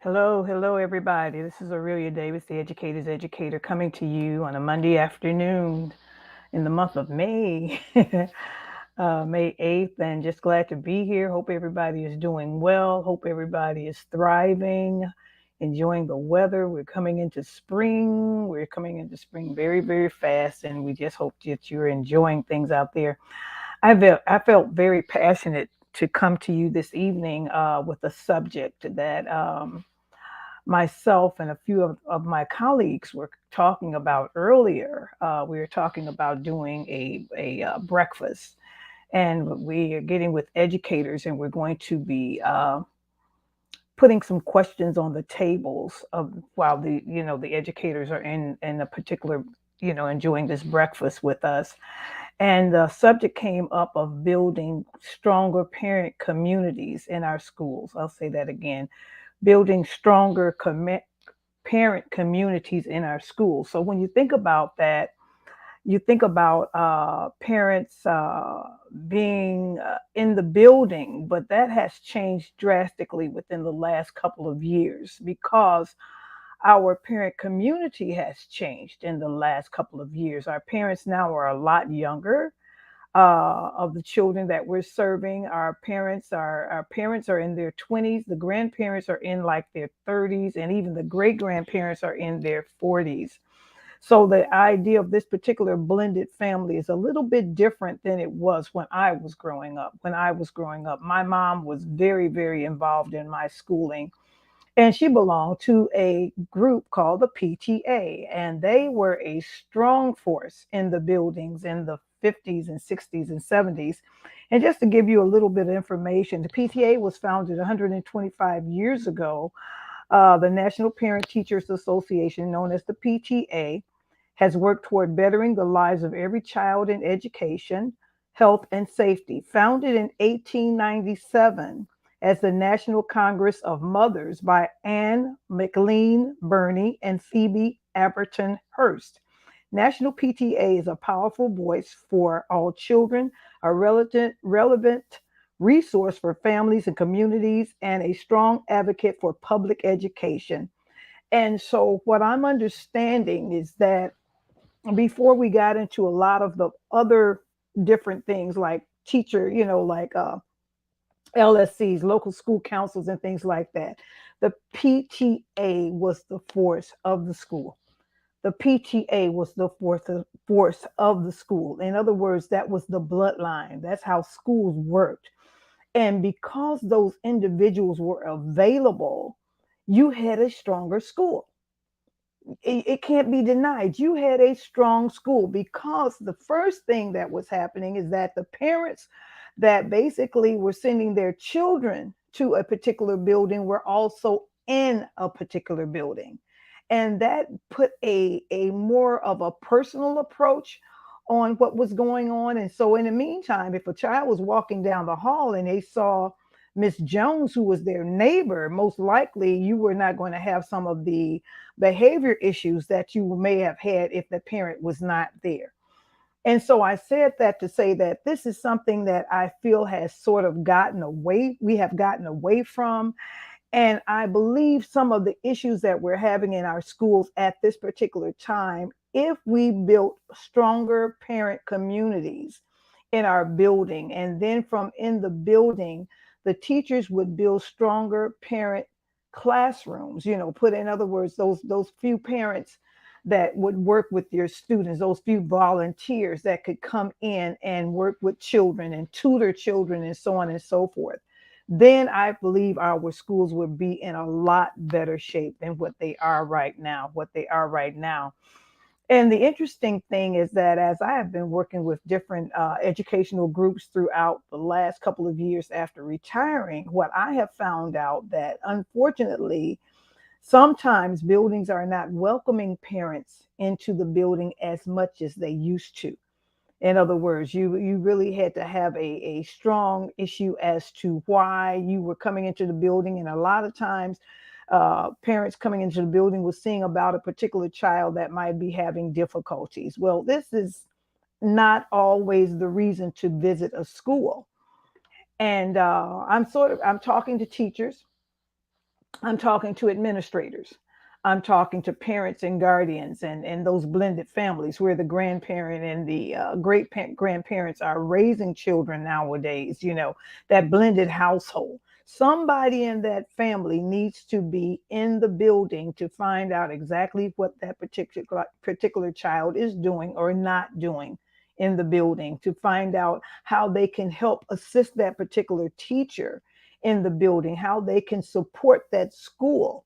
Hello, hello, everybody. This is Aurelia Davis, the Educator's Educator, coming to you on a Monday afternoon in the month of May, May 8th, and just glad to be here. Hope everybody is doing well. Hope everybody is thriving, enjoying the weather. We're coming into spring. We're coming into spring very, very fast, and we just hope that you're enjoying things out there. I felt very passionate to come to you this evening with a subject that myself and a few of my colleagues were talking about earlier. We were talking about doing a breakfast, and we are getting with educators, and we're going to be putting some questions on the tables of while the educators are in a particular enjoying this breakfast with us. And the subject came up of building stronger parent communities in our schools. I'll say that again, building stronger parent communities in our schools. So when you think about that, you think about parents being in the building, but that has changed drastically within the last couple of years because our parent community has changed in the last couple of years. Our parents now are a lot younger of the children that we're serving. Our parents are in their 20s. The grandparents are in like their 30s, and even the great grandparents are in their 40s. So the idea of this particular blended family is a little bit different than it was when I was growing up. When I was growing up, my mom was very, very involved in my schooling, and she belonged to a group called the PTA, and they were a strong force in the buildings in the 50s and 60s and 70s. And just to give you a little bit of information, the PTA was founded 125 years ago. The National Parent Teachers Association, known as the PTA, has worked toward bettering the lives of every child in education, health, and safety. Founded in 1897 as the National Congress of Mothers by Anne McLean Burney and Phoebe Aberton Hurst. National PTA is a powerful voice for all children, a relevant resource for families and communities, and a strong advocate for public education. And so, what I'm understanding is that before we got into a lot of the other different things like teacher, like LSCs, local school councils, and things like that, the PTA was the force of the school. The PTA was the force of the school. In other words, that was the bloodline. That's how schools worked. And because those individuals were available, you had a stronger school. It can't be denied. You had a strong school because the first thing that was happening is that the parents that basically were sending their children to a particular building were also in a particular building. And that put a more of a personal approach on what was going on. And so in the meantime, if a child was walking down the hall and they saw Miss Jones, who was their neighbor, most likely you were not going to have some of the behavior issues that you may have had if the parent was not there. And so I said that to say that this is something that I feel has sort of gotten away, we have gotten away from. And I believe some of the issues that we're having in our schools at this particular time, if we built stronger parent communities in our building, and then from in the building, the teachers would build stronger parent classrooms, put in other words, those few parents that would work with your students, those few volunteers that could come in and work with children and tutor children and so on and so forth, then I believe our schools would be in a lot better shape than what they are right now. And the interesting thing is that as I have been working with different educational groups throughout the last couple of years after retiring, what I have found out that unfortunately, sometimes buildings are not welcoming parents into the building as much as they used to. In other words, you really had to have a strong issue as to why you were coming into the building. And a lot of times, parents coming into the building was seeing about a particular child that might be having difficulties. Well, this is not always the reason to visit a school. And I'm talking to teachers, I'm talking to administrators. I'm talking to parents and guardians and those blended families where the grandparent and the grandparents are raising children nowadays, that blended household. Somebody in that family needs to be in the building to find out exactly what that particular child is doing or not doing in the building, to find out how they can help assist that particular teacher in the building, how they can support that school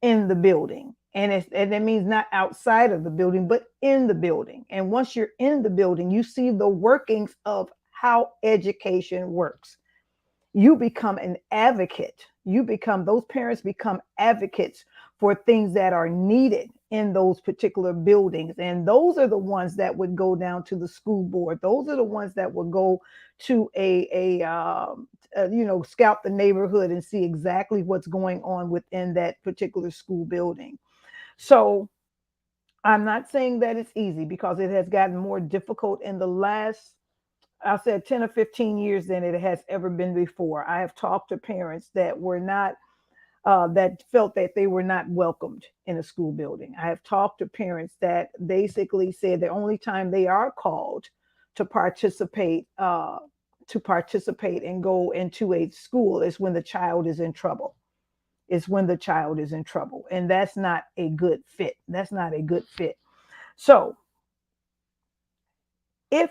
in the building. And that means not outside of the building, but in the building. And once you're in the building, you see the workings of how education works. You become an advocate. Those parents become advocates for things that are needed in those particular buildings. And those are the ones that would go down to the school board. Those are the ones that would go to scout the neighborhood and see exactly what's going on within that particular school building. So I'm not saying that it's easy, because it has gotten more difficult in the last, I said, 10 or 15 years than it has ever been before. I have talked to parents that were not, that felt that they were not welcomed in a school building. I have talked to parents that basically said the only time they are called to participate and go into a school is when the child is in trouble. Is when the child is in trouble, and that's not a good fit. That's not a good fit. So if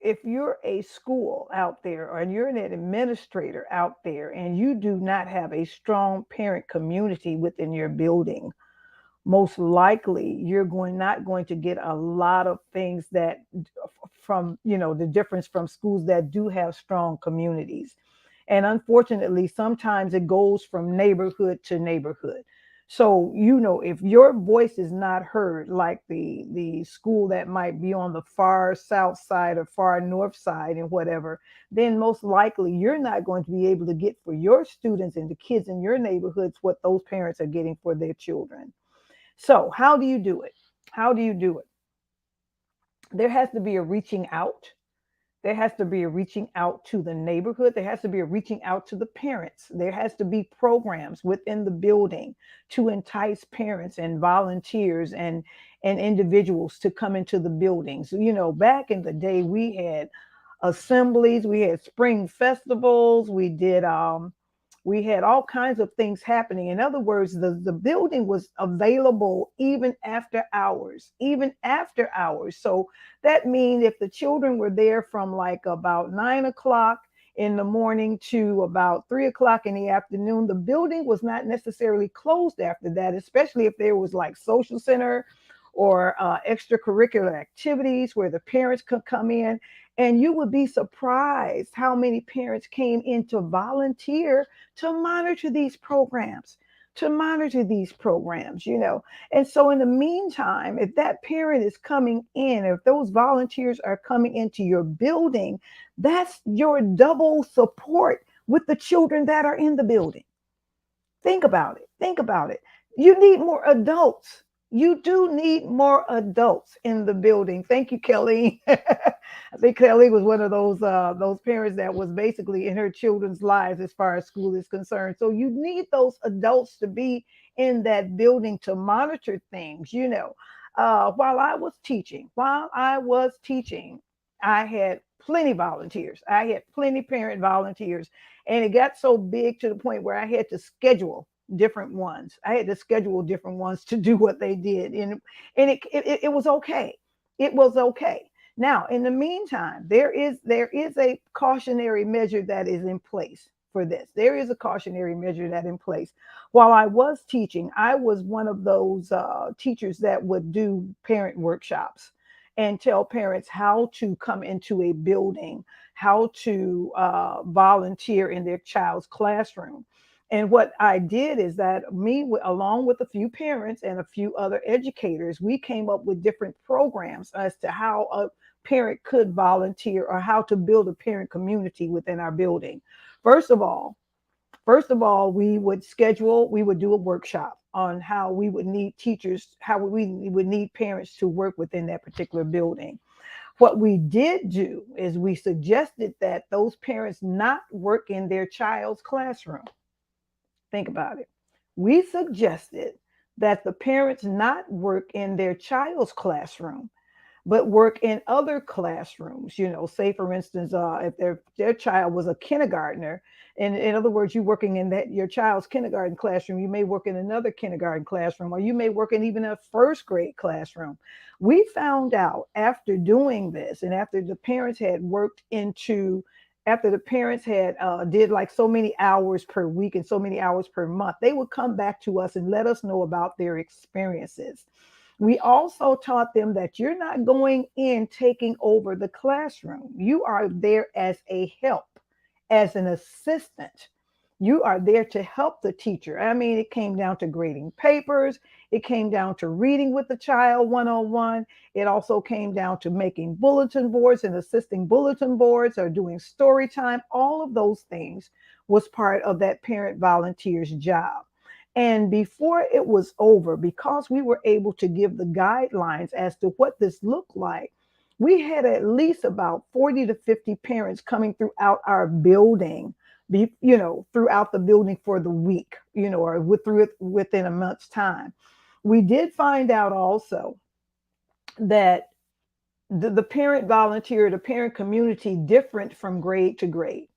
if you're a school out there, or you're an administrator out there, and you do not have a strong parent community within your building, most likely you're not going to get a lot of things that from the difference from schools that do have strong communities. And unfortunately, sometimes it goes from neighborhood to neighborhood. So, if your voice is not heard, like the school that might be on the far south side or far north side and whatever, then most likely you're not going to be able to get for your students and the kids in your neighborhoods what those parents are getting for their children. So, how do you do it? How do you do it? There has to be a reaching out. There has to be a reaching out to the neighborhood. There has to be a reaching out to the parents. There has to be programs within the building to entice parents and volunteers and individuals to come into the buildings. Back in the day, we had assemblies, we had spring festivals, we had all kinds of things happening. In other words, the building was available even after hours, even after hours. So that means if the children were there from like about 9 o'clock in the morning to about 3 o'clock in the afternoon, the building was not necessarily closed after that, especially if there was like social center or extracurricular activities where the parents could come in. And you would be surprised how many parents came in to volunteer to monitor these programs, And so in the meantime, if that parent is coming in, if those volunteers are coming into your building, that's your double support with the children that are in the building. Think about it. Think about it. You need more adults. You do need more adults in the building. Thank you, Kelly. I think Kelly was one of those parents that was basically in her children's lives as far as school is concerned. So you need those adults to be in that building to monitor things. While I was teaching, I had plenty volunteers. I had plenty parent volunteers, and it got so big to the point where I had to schedule different ones. I had to schedule different ones to do what they did, and it was okay. It was okay. Now, in the meantime, there is a cautionary measure that is in place for this. There is a cautionary measure that in place. While I was teaching, I was one of those teachers that would do parent workshops and tell parents how to come into a building, how to volunteer in their child's classroom. And what I did is that along with a few parents and a few other educators, we came up with different programs as to how a parent could volunteer or how to build a parent community within our building. First of all, we would do a workshop on how we would need teachers, how we would need parents to work within that particular building. What we did do is we suggested that those parents not work in their child's classroom. Think about it. We suggested that the parents not work in their child's classroom, but work in other classrooms. Say for instance, if their child was a kindergartner, and in other words, you working in that your child's kindergarten classroom, you may work in another kindergarten classroom, or you may work in even a first grade classroom. We found out after doing this, and after the parents had did like so many hours per week and so many hours per month, they would come back to us and let us know about their experiences. We also taught them that you're not going in taking over the classroom. You are there as a help, as an assistant. You are there to help the teacher. I mean, it came down to grading papers. It came down to reading with the child one on one. It also came down to making bulletin boards and assisting bulletin boards or doing story time. All of those things was part of that parent volunteer's job. And before it was over, because we were able to give the guidelines as to what this looked like, we had at least about 40 to 50 parents coming throughout our building, throughout the building for the week, or within a month's time. We did find out also that the parent volunteer, the parent community different from grade to grade.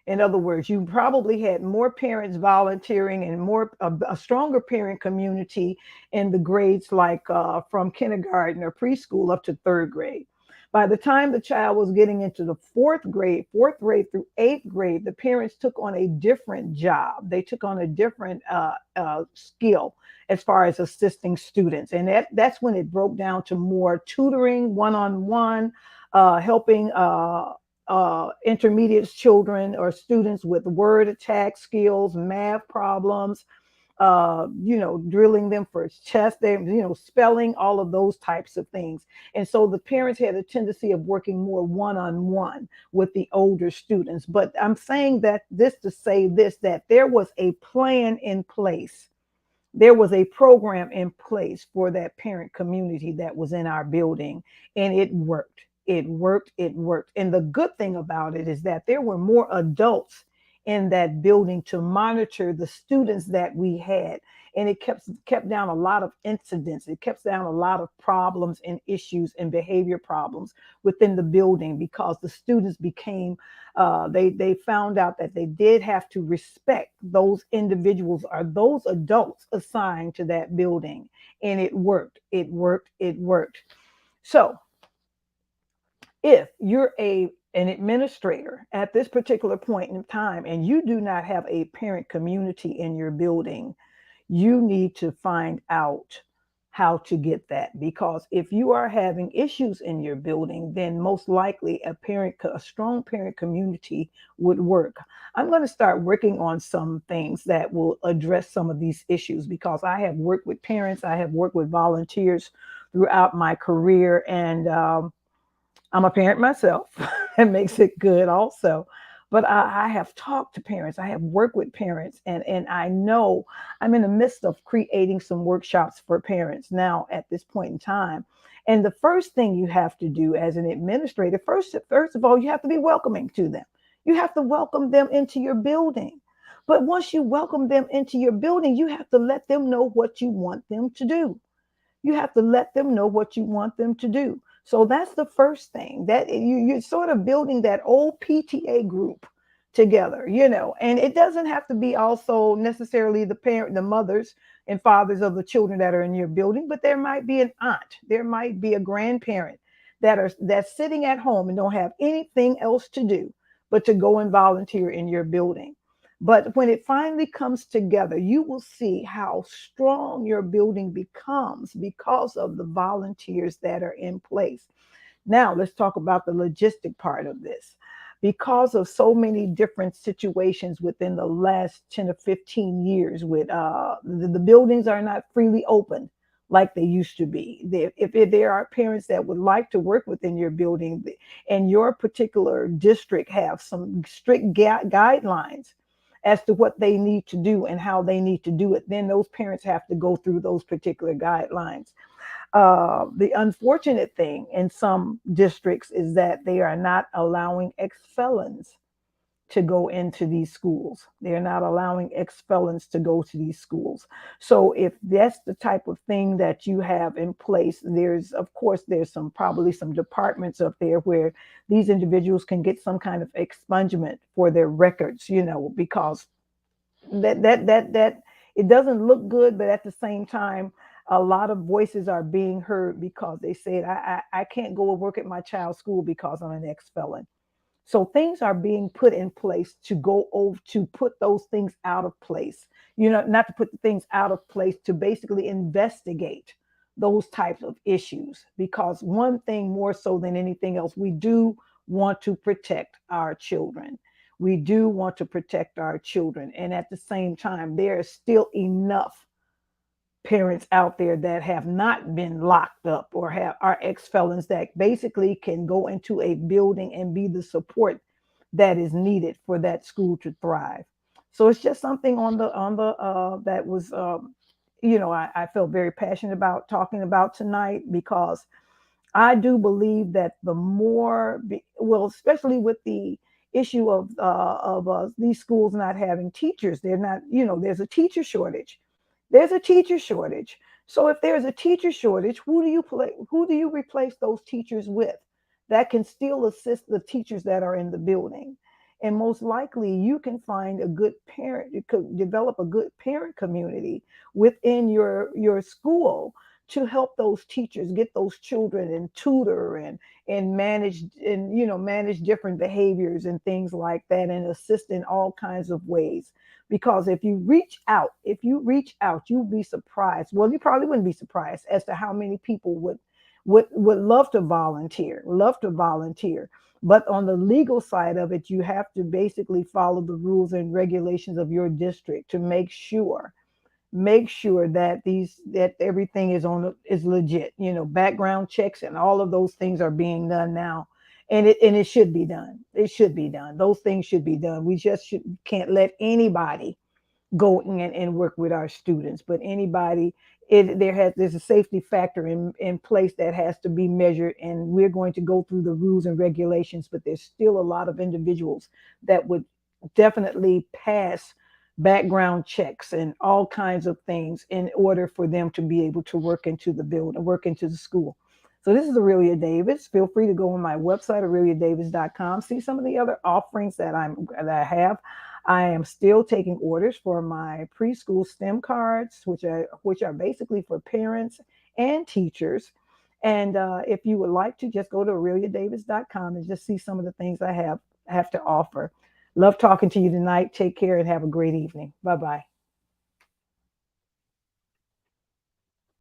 In other words, you probably had more parents volunteering and a stronger parent community in the grades like from kindergarten or preschool up to third grade. By the time the child was getting into the fourth grade through eighth grade, the parents took on a different job. They took on a different skill as far as assisting students. And that's when it broke down to more tutoring, one-on-one, helping intermediate children or students with word attack skills, math problems, drilling them for chest, spelling, all of those types of things. And so the parents had a tendency of working more one-on-one with the older students. But I'm saying that this to say this, that there was a plan in place. There was a program in place for that parent community that was in our building, and it worked. It worked. It worked. And the good thing about it is that there were more adults in that building to monitor the students that we had. And it kept down a lot of incidents. It kept down a lot of problems and issues and behavior problems within the building, because the students became they found out that they did have to respect those individuals or those adults assigned to that building. And it worked. It worked. It worked. So if you're an administrator at this particular point in time and you do not have a parent community in your building, you need to find out how to get that. Because if you are having issues in your building, then most likely a strong parent community would work. I'm going to start working on some things that will address some of these issues, because I have worked with parents, I have worked with volunteers throughout my career, and I'm a parent myself. It makes it good also. But I have talked to parents, I have worked with parents, and I know I'm in the midst of creating some workshops for parents now at this point in time. And the first thing you have to do as an administrator, first of all, you have to be welcoming to them. You have to welcome them into your building. But once you welcome them into your building, you have to let them know what you want them to do. You have to let them know what you want them to do. So that's the first thing, that you're sort of building that old PTA group together, and it doesn't have to be also necessarily the mothers and fathers of the children that are in your building, but there might be an aunt, there might be a grandparent that's sitting at home and don't have anything else to do but to go and volunteer in your building. But when it finally comes together, you will see how strong your building becomes because of the volunteers that are in place. Now, let's talk about the logistic part of this. Because of so many different situations within the last 10 or 15 years, with the buildings are not freely open like they used to be. If there are parents that would like to work within your building and your particular district have some strict guidelines as to what they need to do and how they need to do it, then those parents have to go through those particular guidelines. The unfortunate thing in some districts is that they are not allowing ex-felons to go into these schools. They're not allowing ex-felons to go to these schools. So if that's the type of thing that you have in place, there's of course there's some probably some departments up there where these individuals can get some kind of expungement for their records, because that it doesn't look good, but at the same time, a lot of voices are being heard because they said, I can't go and work at my child's school because I'm an ex-felon. So things are being put in place to go over to put those things out of place. Not to put the things out of place, to basically investigate those types of issues. Because one thing more so than anything else, we do want to protect our children. We do want to protect our children. And at the same time, there is still enough parents out there that have not been locked up or have are ex-felons that basically can go into a building and be the support that is needed for that school to thrive. So it's just something that was I felt very passionate about talking about tonight, because I do believe that the more, well, especially with the issue of these schools not having teachers, they're not, there's a teacher shortage. There's a teacher shortage. So if there's a teacher shortage, who do you replace those teachers with that can still assist the teachers that are in the building? And most likely you can find a good parent, you could develop a good parent community within your school to help those teachers get those children and tutor and manage different behaviors and things like that, and assist in all kinds of ways. Because if you reach out, you'll be surprised. Well, you probably wouldn't be surprised as to how many people would love to volunteer. But on the legal side of it, you have to basically follow the rules and regulations of your district to make sure that everything is legit. Background checks and all of those things are being done now, and it should be done. It should be done. Those things should be done. We just can't let anybody go in and work with our students, but anybody. There's a safety factor in place that has to be measured, and we're going to go through the rules and regulations. But there's still a lot of individuals that would definitely pass background checks and all kinds of things in order for them to be able to work into the building, work into the school. So this is Aurelia Davis. Feel free to go on my website, aureliadavis.com, see some of the other offerings that I have. I am still taking orders for my preschool STEM cards, which are basically for parents and teachers. And if you would like to, just go to aureliadavis.com and just see some of the things I have to offer. Love talking to you tonight. Take care and have a great evening. Bye bye.